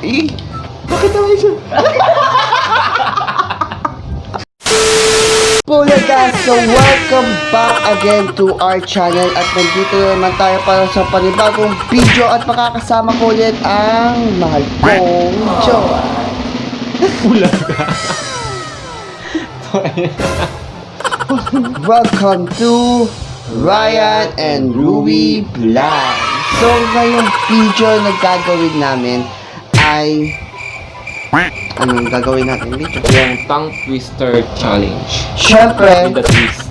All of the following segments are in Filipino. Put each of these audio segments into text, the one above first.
Bakit naman siya? Pulaga! So welcome back again to our channel at nandito naman tayo para sa panibagong video at makakasama ko ulit ang mahal kong jowa. Pulaga! Welcome to Ryan&Rui Vlog. So ngayong video na gagawin namin ay anong gagawin natin dito? Yung tongue twister challenge. Syempre, With the twist.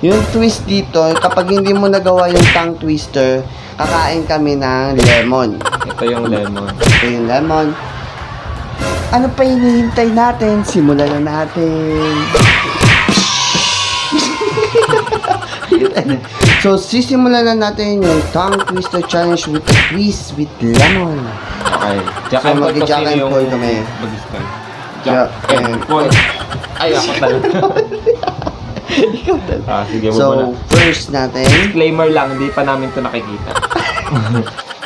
yung twist dito, kapag hindi mo nagawa yung tongue twister, kakain kami ng lemon. Ito yung lemon. Ito yung lemon. Ano pa hinihintay natin? Simulan na natin. So, sisimulan na natin yung tongue twister challenge with a twist with lemon. Okay. Jack So, and Paul mag-Jack and Paul kami. Mag-start. Jack and Paul. Ay, ako talaga. Ikaw talaga. Sige mo So, muna. first natin. Disclaimer lang, hindi pa namin ito nakikita.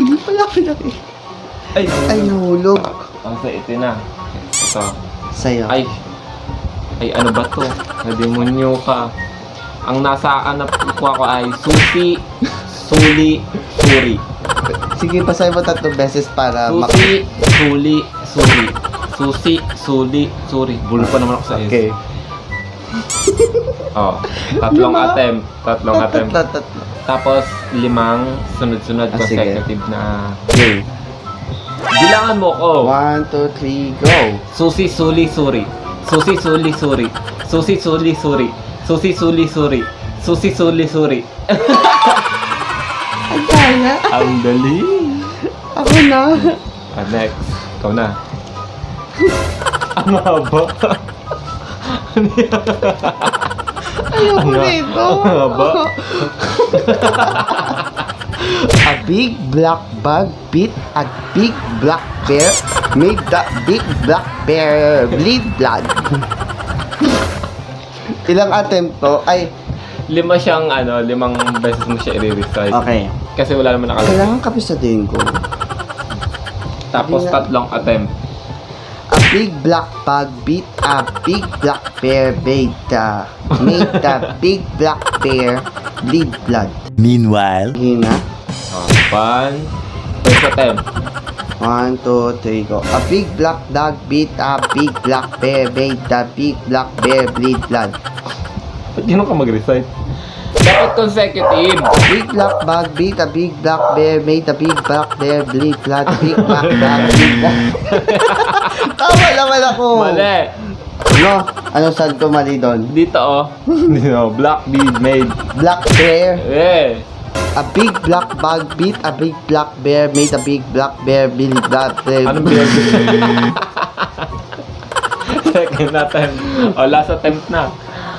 Hindi pala ako nakikita. Ay, nahulog. So, ito na. Ito. Sa'yo. Ay, ano ba to? Nademonyo ka. Ang nasa anak ko ay susi, suli, suri. Sige, basahin mo 3 beses para Susi, suli, suri. Susi, suli, suri. Bulo pa naman ako sa iyo. Okay. Oh, tatlong attempt. Tatlo. Tapos 5 sunod-sunod Sige. consecutive na. Okay. Bilangan mo ko. 1, 2, 3, go! Susi, suli, suri. Susi, suli, suri. Susi, suli, suri. Susi, suli, suri. Susi, suli, suri. Ang kaya. Ang dali. Ako na. Next. Ikaw na. Ang haba. Ayoko nito. Ang haba. A big black bug beat a big black bear, made the big black bear bleed blood. Ilang attempt to? Ay, 5 siyang 5 beses mo siya i-recite. okay. Kasi wala naman nakalagay. Kailangan kapisatiin ko. Tapos Hindi 3 attempt. A big black bug beat a big black bear, made the big black bear bleed blood. Meanwhile, Hina. First attempt. 1, 2, 3, go. A big black dog beat a big black bear, made the big black bear bleed blood. Ba't gano'n ka mag-recite? Dapat consecutive. Big black bug beat a big black bear, made the big black bear bleed blood. Big black dog bleed blood. Tama naman ako. Mali. Ano? Ano saan ko mali doon? Dito Dito. Black bead made. Black bear. Eh. A big black bug beat a big black bear, made a big black bear bleed blood. Anong bear? Second attempt. Last attempt na.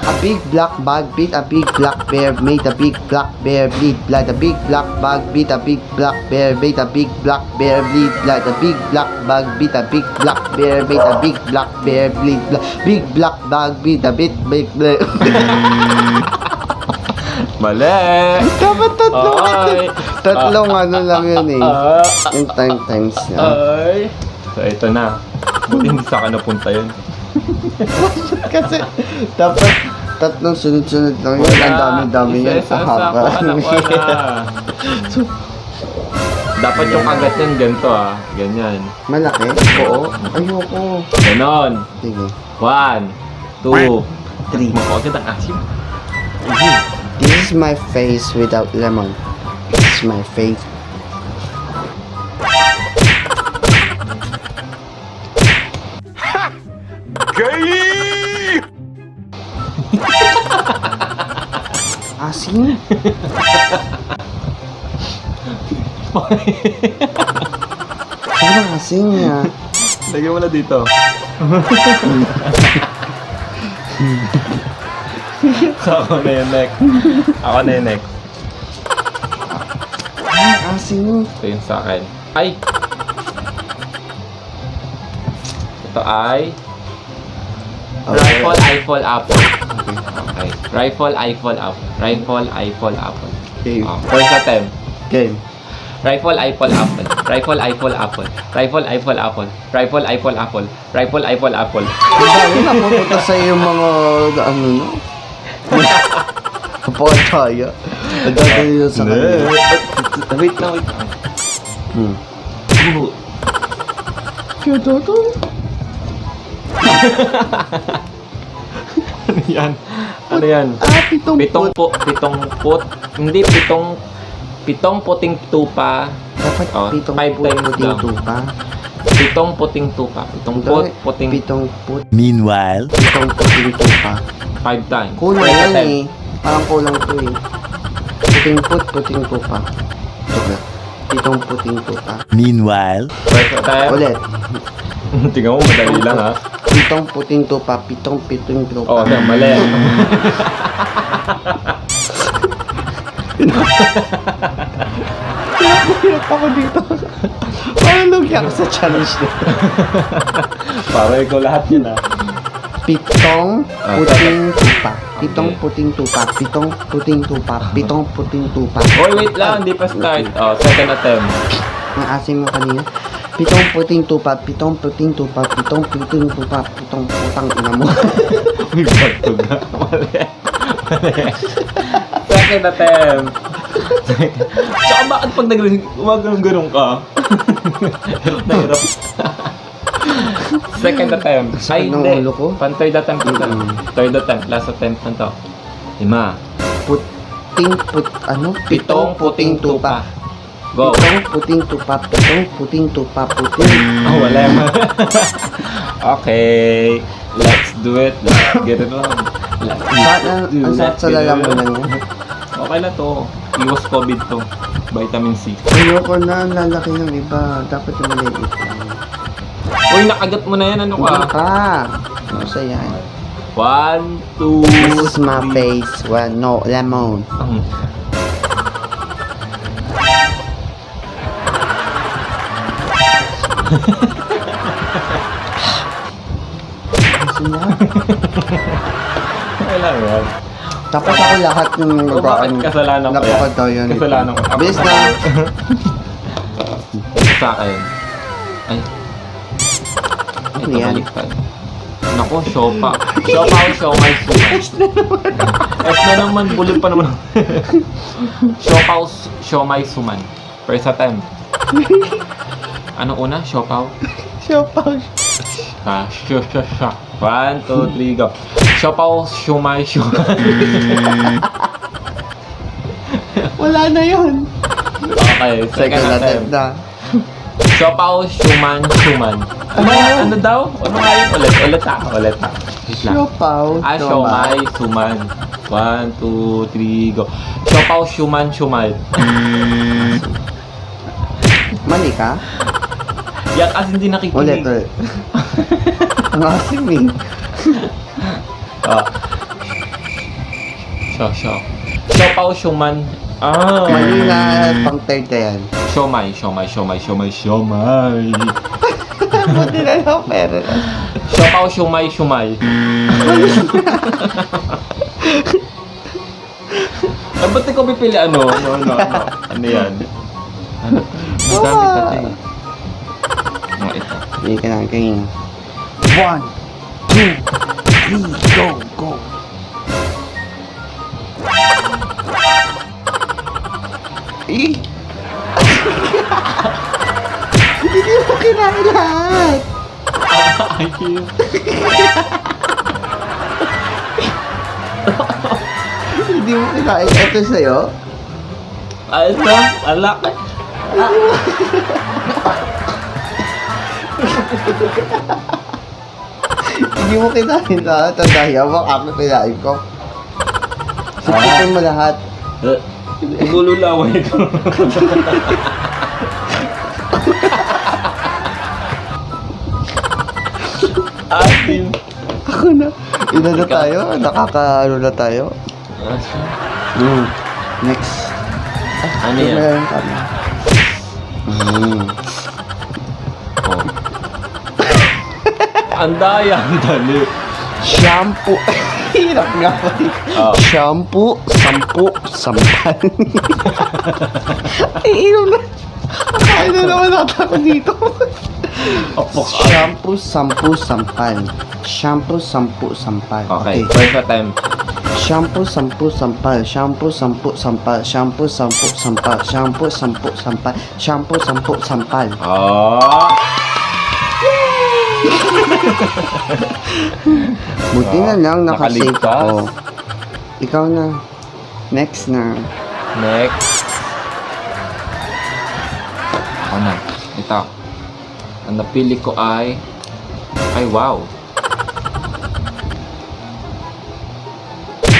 A big black bug beat a big black bear, made a big black bear bleed blood. A big black bug beat a big black bear, made a big black bear bleed blood. A big black bug beat a big black bear, made a big black bear bleed blood. Big black bug beat a big Mali. Dapat tatlong Ay. tatlong ano lang yun eh. Yung times niya. Ay. So, ito na. Buti hindi sa akin napunta yun. Kasi dapat tatlong sunod-sunod lang yun. Ang dami-dami yun. Pahaba. So, Dapat yung kagat yan ganito Ganyan. malaki? Oo. Ayoko. Ganon. Sige. 1, 2, 3. Makakagad ang asim. This is my face without lemon. This is my face. gay! Asin? Sobrang asin niya. Lagyan mo na dito. So, ako na yung next. Ay, asin. Ito yung sa akin. Ay! Ito ay Rifle, I fall apple. Okay. Rifle, I fall apple. Rifle, I fall apple. Okay. First attempt. Game. Rifle, apple, apple. Rifle, apple, apple. Rifle, apple, apple. Rifle, apple, apple. Rifle, apple, apple. Ang dami napupunta sa yung mga, ano no? Kapataya. Ang dami yun sa kanila. Wait lang. Kaya to? Ano yan? Pitong Pitong puting tupa. Dapat pitong 5 times puting lang. tupa. Pitong puting tupa. Pitong puting Pitong put. Meanwhile, Pitong puting tupa. 5 times. Kulang Try yan natin. eh. Parang kulang to eh. Puting put, puting tupa. Pitong puting tupa. meanwhile, First attempt. Ulit. Tingnan mo, madali lang ha. Pitong puting tupa. Pitong puting tupa. Oh, mali. Hirap ako dito. Parang lugya ako sa challenge na. Para ikaw lahat yun ha. Pitong puting tupa. Pitong puting tupa. Pitong puting tupa. Pitong puting tupa. Oy, wait lang. Hindi pa start. Oh, second attempt. Ang asim mo kanina. Pitong puting tupa. Pitong puting tupa. Pitong puting tupa. Pitong putang ina mo. Uy, bato na. Mali. Second attempt. Tsaka bakit pag nag-ganun ka? Hirap na hirap. Second attempt. Ay, ng hindi. ulo ko? Third attempt na to. Third attempt. Last attempt na to. 5. Pitong puting tupa. Go. Pitong puting tupa. Pitong puting tupa. Puting. Oh, wala mo. Okay. Let's do it. Let's get it on. Ang sarap sa lalamunan niya. Okay na to. Iwas COVID to. Vitamin C. Ayoko na, ang lalaki ng iba. Dapat yung maliit lang. Uy, nakagat mo na yan. Ano Hindi ka? pa. Ano sa yan? 1, 2, This is my face. Well, no, lemon. Kasi na. Kailan yan? Tapos ako lahat ng O bakit kasalanan ko yan? napakadayan. Kasalanan ko. Bilis na. Sa akin. Ay. Ano Ito yan? baliktad. Naku, siopa. Siopa o siomay suman. S na naman. Bulog pa naman. Siopa o siomay suman. First attempt. Ano una? Siopaw? Siopaw. Sha. 1, 2, 3, go. Siopaw, siomay, suman. Wala na yun. Okay, second attempt. na. Siopaw, siuman. Ano daw? Ano nga yun? Ulit ha. Wait lang. Siopaw. Siomay, suman. 1, 2, 3, go. Siopaw, siuman. Mali ka? Yan kasi hindi nakikinig. Ulit. Ang asim eh. Siopaw, siuman. Mali na pang third na yan. Siomay. Buti na lang pera. Siopaw, siumay. Ba't ko pipili ano? Ano yan? Ang dami pati. Ito. Hindi ka na kanina. 1, 2, 3, go. Eh! Hindi mo kinain lahat! Hindi mo kinain. Ito sa'yo? Ito? Alak. Hindi mo kinain lahat. Ang dahil mo, ako kinain ko. Sipitin mo lahat. Igululaway ko. Atin. Ako na. Ina na tayo? Nakaka-ano na tayo? Next. Ano yan? Meron kami. Oh. Ang daya, ang dali. Shampoo. Hirap nga po. Oh. Shampoo, sampu, sampal. Ay, inom na. Ay, na naman ako dito. Shampoo, sampu, sampal. Shampoo, sampu, sampal. Okay, first attempt. Shampoo, sampu, sampal. Shampoo, sampu, sampal. Shampoo, sampu, sampal. Shampoo, sampu, sampal. Shampoo, sampu, sampal. Oh! Buti na lang nakasave Nakaligtas. ako. Ikaw na. Next na. Next. Ako na. Ito. Ang napili ko ay wow.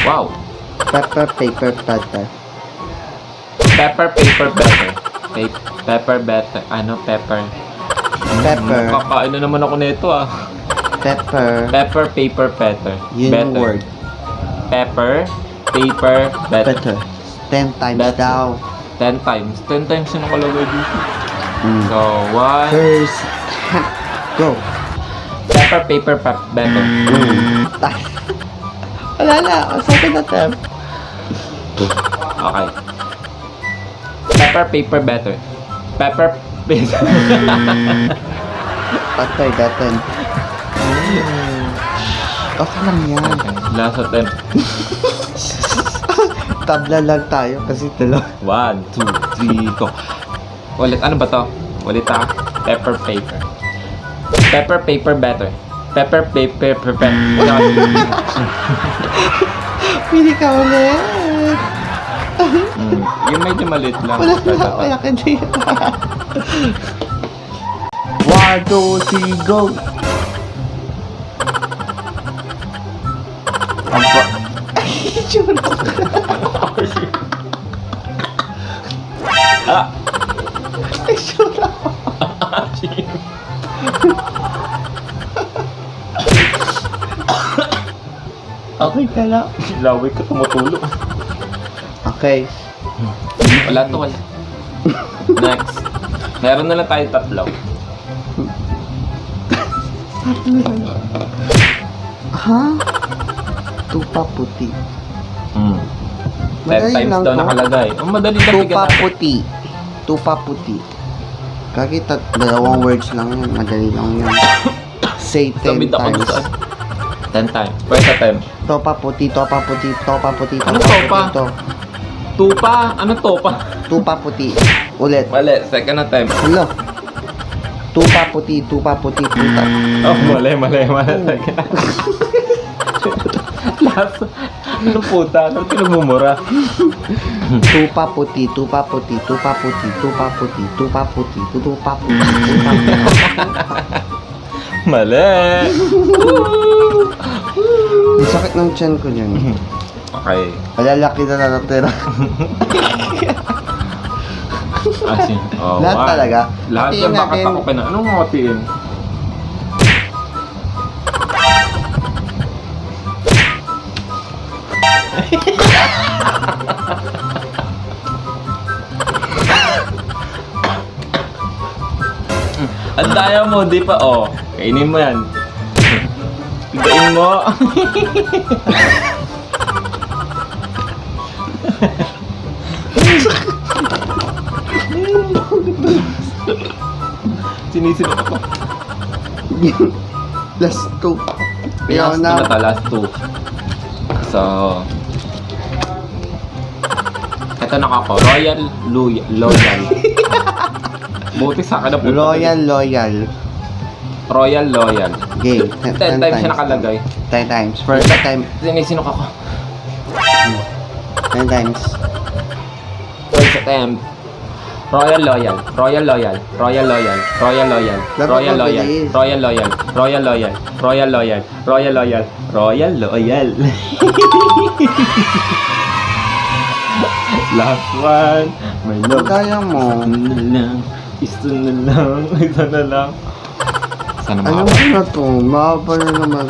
Wow. Pepper, paper, butter. Pepper, paper, better. Pepper, better. Ano, pepper? Pepper. Kakain na naman ako nito ah. Pepper. Pepper, paper, better. Yun yung Better. word. Pepper, paper, better. Better. 10 times Better. daw. 10 times. 10 times yung nakalagay dito. So, 1. First. Go. Pepper, paper, better. Wala na. Second attempt. Okay. Pepper, paper, better. Pepper, paper. Patay, datin. Okay lang yan. Last attempt. Tabla lang tayo kasi dalawa. 1, 2, 3, go. Ulit, ano ba to? Ulit ah. Pepper, paper. Pepper, paper, better. Pepper, paper, paper. Pili ka ulit. Yung medyo maliit lang. Wala ka dito. 1, 2, 3, go. Aba. Tsura ko. Ah! Tsura ko. Okay ka lang. Laway ka, tumutulog. Okay. Wala to, wala. Next. Meron na lang tayo tatlo. Ha? Tupa puti. 10 Madali times lang daw to. nakalagay. Oh, madali lang Tupa bigyan puti. Tupa puti. Kakita, dalawang words lang yan. Madali lang yan. Say 10 Sabit ako times. doon. 10 times. First attempt. Topa puti, topa puti, topa puti, Ano topa topa? puti, to. Tupa? Ano topa? Tupa puti. Ulit. Mali. Second attempt. Hello. Tupa puti, tupa puti, tupa. Oh, mali. Second Last. Ano puta? Ano pinagmumura? Tupa puti, tupa puti, tupa puti, tupa puti, tupa puti, tupa puti, tupa puti. Mali. Ang sakit ng tiyan ko dyan. Okay. Malalaki na natira. Oh, Lahat wow. talaga. Lahat Hatiin yan bakit natin. ako pina... Anong hatiin? Ang daya mo, di pa, oh. Kainin mo yan. Pigain mo. Sinisinip ako. Last two. Last na. two na last two. So, ito nakako. Royal, loyal. Buti sa akin na punta. Loyal. Royal, loyal. Game. 10 times siya nakalagay. 10 times. First time. Sinisinok ako. 10 times. First attempt. Royal loyal, Royal loyal, Royal loyal, Royal loyal, Dapat Royal loyal, mabilis. Royal loyal, Royal loyal, Royal loyal, Royal loyal, Royal loyal. Last one. My love. Kaya mo. Isa na lang. Sana Ano makapa. na to? Mahaba na naman.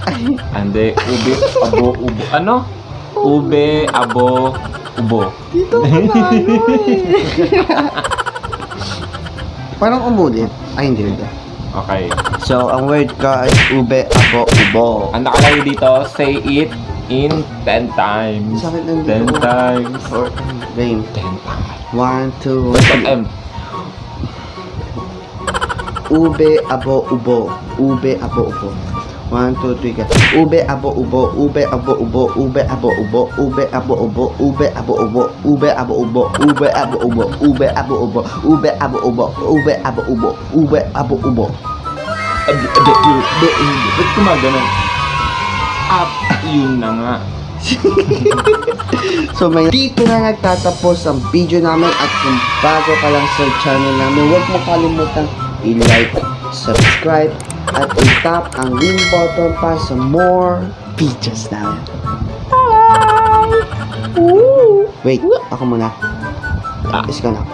Ay, Ande, ube, abo, ubo. Ano? Ube, abo, ubo. dito ka na ano eh. Parang umulit. Ay, hindi. Okay. So, ang word ko is ube, abo, ubo. Ang nakalagay dito, say it in 10 times. Sa akin nandito 10 ko. times. Or, game. 10 times. 1, 2, What's up, 3. M? Ube, abo, ubo. Ube, abo, ubo. 1, 2, 3, ka. Ube, abo, ubo. Ube, abo, ubo. Ube, abo, ubo. Ube, abo, ubo. Ube, abo, ubo. Ube, abo, ubo. Ube, abo, ubo. Ube, abo, ubo. Ube, abo, ubo. Ube, abo, ubo. Ube, abo, ubo. Ba't kumaganon? Yun na nga. So may dito na nagtatapos ang video namin at kung bago ka lang sa channel namin, huwag mo kalimutan i-like, subscribe at i-tap ang ring button para sa more videos namin. Wait, ako muna. Is ka na.